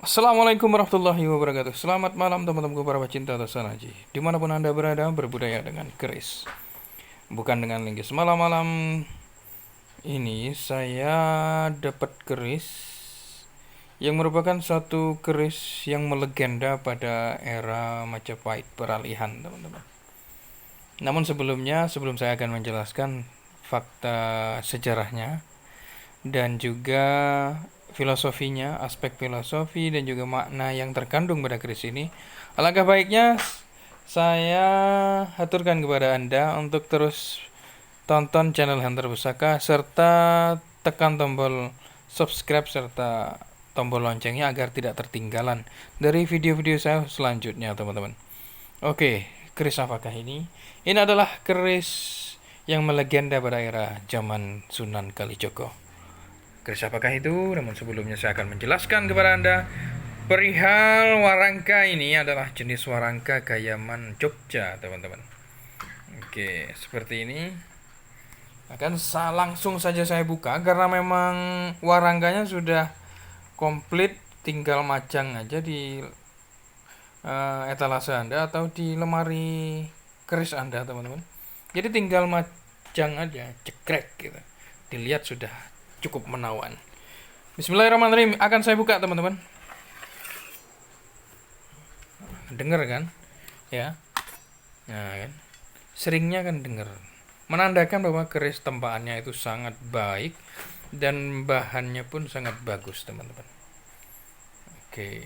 Assalamualaikum warahmatullahi wabarakatuh. Selamat malam teman-temanku para pecinta Tasanaji. Dimanapun anda berada, berbudaya dengan keris, bukan dengan linggis. Malam-malam ini saya dapat keris yang merupakan satu keris yang melegenda pada era Majapahit peralihan, teman-teman. Namun sebelum saya akan menjelaskan fakta sejarahnya dan juga filosofinya, aspek filosofi dan juga makna yang terkandung pada keris ini, alangkah baiknya saya haturkan kepada Anda untuk terus tonton channel Hunter Pusaka serta tekan tombol subscribe serta tombol loncengnya agar tidak tertinggalan dari video-video saya selanjutnya, teman-teman. Oke, keris apakah ini? Ini adalah keris yang melegenda pada era zaman Sunan Kalijogo. Keris apakah itu? Namun sebelumnya saya akan menjelaskan kepada Anda perihal warangka. Ini adalah jenis warangka Gayaman Jogja, teman-teman. Oke, seperti ini. Langsung saja saya buka karena memang warangkanya sudah komplit, tinggal majang aja di etalase Anda atau di lemari keris Anda, teman-teman. Jadi tinggal majang aja, cekrek gitu. Dilihat sudah cukup menawan. Bismillahirrahmanirrahim. Akan saya buka, teman-teman. Dengar kan? Ya. Nah, kan? Seringnya kan dengar. Menandakan bahwa keris tempaannya itu sangat baik dan bahannya pun sangat bagus, teman-teman. Oke.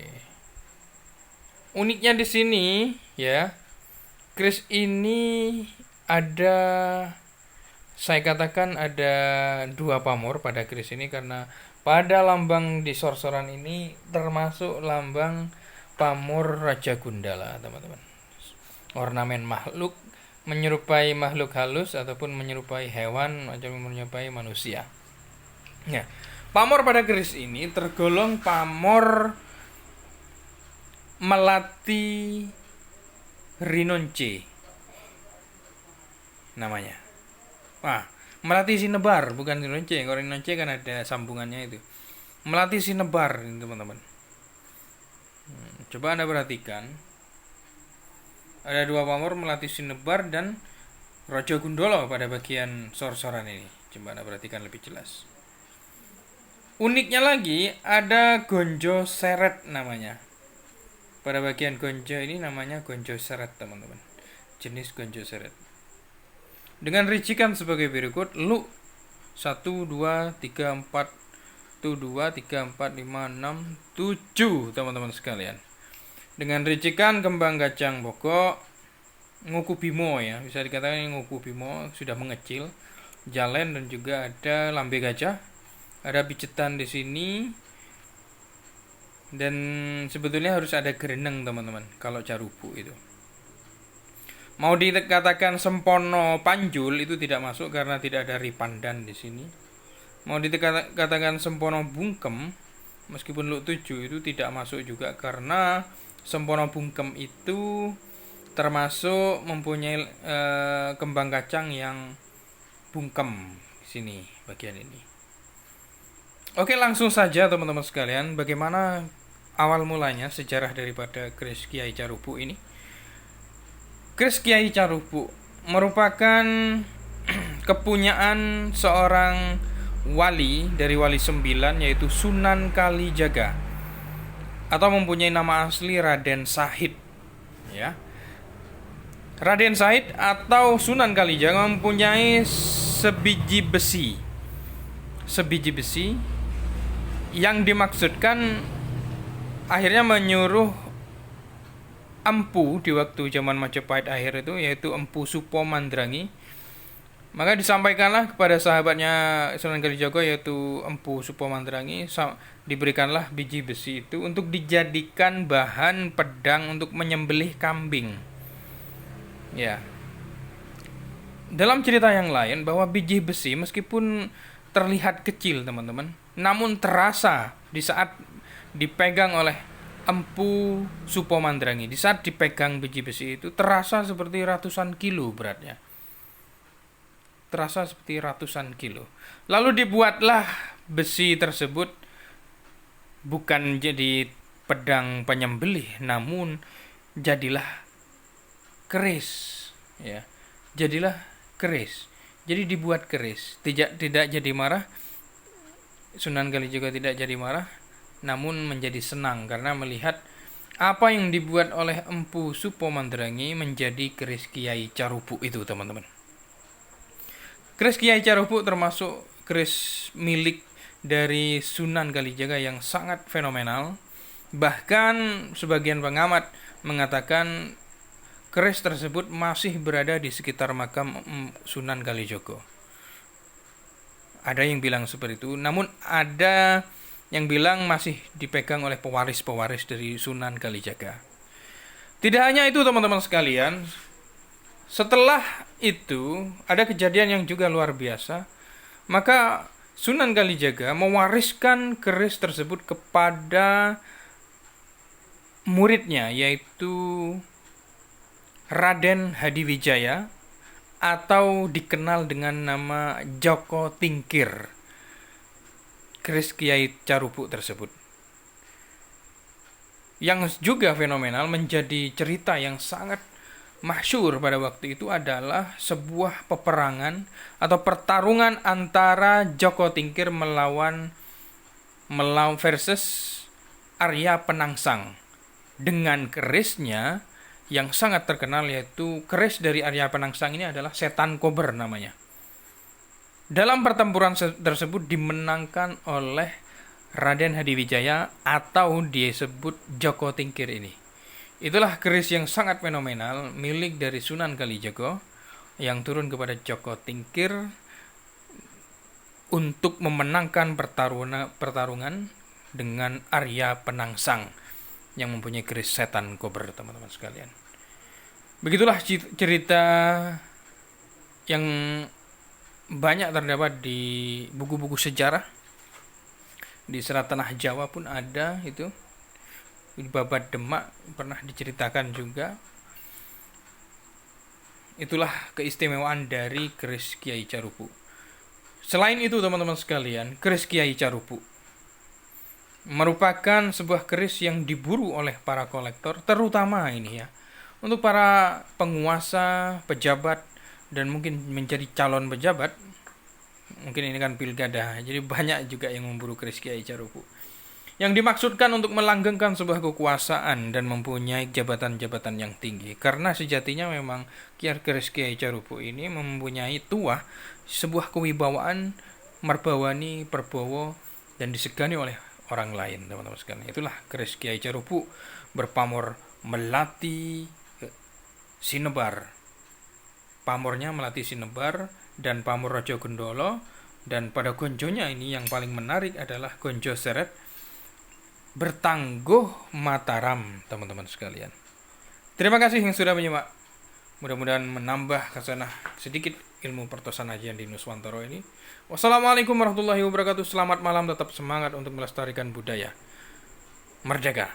Uniknya di sini, ya. Keris ini saya katakan ada dua pamor pada keris ini karena pada lambang di sorsoran ini termasuk lambang pamor Raja Gundala, teman-teman. Ornamen makhluk menyerupai makhluk halus ataupun menyerupai hewan atau menyerupai manusia. Ya, pamor pada keris ini tergolong pamor Melati Rinonce namanya. Melati Sinebar, bukan Rinonce. Kalau Rinonce kan ada sambungannya itu. Melati Sinebar, teman-teman. Coba Anda perhatikan. Ada dua pamor Melati Sinebar dan Raja Gundala pada bagian sorsoran ini. Coba Anda perhatikan lebih jelas. Uniknya lagi ada gonjo seret namanya. Pada bagian gonjo ini namanya gonjo seret, teman-teman. Jenis gonjo seret. Dengan ricikan sebagai berikut, lu 1 2 3 4 1 2 3 4 5 6 7, teman-teman sekalian. Dengan ricikan kembang kacang pokok Nguku Bimo, ya, bisa dikatakan Nguku Bimo sudah mengecil, jalen dan juga ada lambe gajah, ada picetan di sini. Dan sebetulnya harus ada gereneng, teman-teman, kalau carubu itu. Mau dikatakan sempono panjul itu tidak masuk karena tidak ada ripandan di sini. Mau dikatakan sempono bungkem meskipun lu 7 itu tidak masuk juga karena sempono bungkem itu termasuk mempunyai kembang kacang yang bungkem di sini bagian ini. Oke, langsung saja teman-teman sekalian, bagaimana awal mulanya sejarah daripada keris Kiai Carubu ini. Keris Kiai Carubu merupakan kepunyaan seorang wali dari Wali 9, yaitu Sunan Kalijaga, atau mempunyai nama asli Raden Sahid, ya. Raden Sahid atau Sunan Kalijaga mempunyai sebiji besi yang dimaksudkan akhirnya menyuruh empu di waktu zaman Majapahit akhir itu, yaitu Empu Supo Mandrangi. Maka disampaikanlah kepada sahabatnya Sunan Kalijaga, yaitu Empu Supo Mandrangi, diberikanlah biji besi itu untuk dijadikan bahan pedang untuk menyembelih kambing. Ya. Dalam cerita yang lain bahwa biji besi meskipun terlihat kecil, teman-teman, namun terasa di saat dipegang oleh Empu Supo Mandrangi. Di saat dipegang biji besi itu terasa seperti ratusan kilo beratnya. Terasa seperti ratusan kilo. Lalu dibuatlah besi tersebut bukan jadi pedang penyembelih, namun jadilah keris, ya. Jadilah keris. Jadi dibuat keris. Tidak jadi marah. Sunan Kalijaga tidak jadi marah, namun menjadi senang karena melihat apa yang dibuat oleh Empu Supo Mandrangi menjadi keris Kiai Carubuk itu, teman-teman. Keris Kiai Carubuk termasuk keris milik dari Sunan Kalijaga yang sangat fenomenal. Bahkan sebagian pengamat mengatakan keris tersebut masih berada di sekitar makam Sunan Kalijaga. Ada yang bilang seperti itu, namun ada yang bilang masih dipegang oleh pewaris-pewaris dari Sunan Kalijaga. Tidak hanya itu, teman-teman sekalian, setelah itu ada kejadian yang juga luar biasa. Maka Sunan Kalijaga mewariskan keris tersebut kepada muridnya, yaitu Raden Hadiwijaya, atau dikenal dengan nama Joko Tingkir, keris Kiai Carubuk tersebut. Yang juga fenomenal, menjadi cerita yang sangat masyhur pada waktu itu adalah sebuah peperangan atau pertarungan antara Joko Tingkir melawan versus Arya Penangsang dengan kerisnya yang sangat terkenal, yaitu keris dari Arya Penangsang ini adalah Setan Kober namanya. Dalam pertempuran tersebut dimenangkan oleh Raden Hadiwijaya atau disebut Joko Tingkir ini. Itulah keris yang sangat fenomenal milik dari Sunan Kalijaga yang turun kepada Joko Tingkir untuk memenangkan pertarungan dengan Arya Penangsang yang mempunyai keris Setan Kober, teman-teman sekalian. Begitulah cerita yang banyak terdapat di buku-buku sejarah. Di Serat Tanah Jawa pun ada itu. Di Babat Demak pernah diceritakan juga. Itulah keistimewaan dari keris Kiai Carubuk. Selain itu, teman-teman sekalian, keris Kiai Carubuk merupakan sebuah keris yang diburu oleh para kolektor, terutama ini ya, untuk para penguasa, pejabat, dan mungkin menjadi calon pejabat. Mungkin ini kan pilkada, jadi banyak juga yang memburu keris Kiai Carubuk. Yang dimaksudkan untuk melanggengkan sebuah kekuasaan dan mempunyai jabatan-jabatan yang tinggi. Karena sejatinya memang keris Kiai Carubuk ini mempunyai tuah sebuah kewibawaan Marbawani, Perbowo, dan disegani oleh orang lain, teman-teman sekalian. Itulah keris Kiai Carubuk berpamor melati Sinebar. Pamornya melati Sinebar dan pamor Raja Gendolo. Dan pada gonjonya ini yang paling menarik adalah gonjo seret bertangguh Mataram, teman-teman sekalian. Terima kasih yang sudah menyimak. Mudah-mudahan menambah kesanah sedikit ilmu pertosan ajian di Nuswantoro ini. Wassalamualaikum warahmatullahi wabarakatuh. Selamat malam, tetap semangat untuk melestarikan budaya. Merdeka!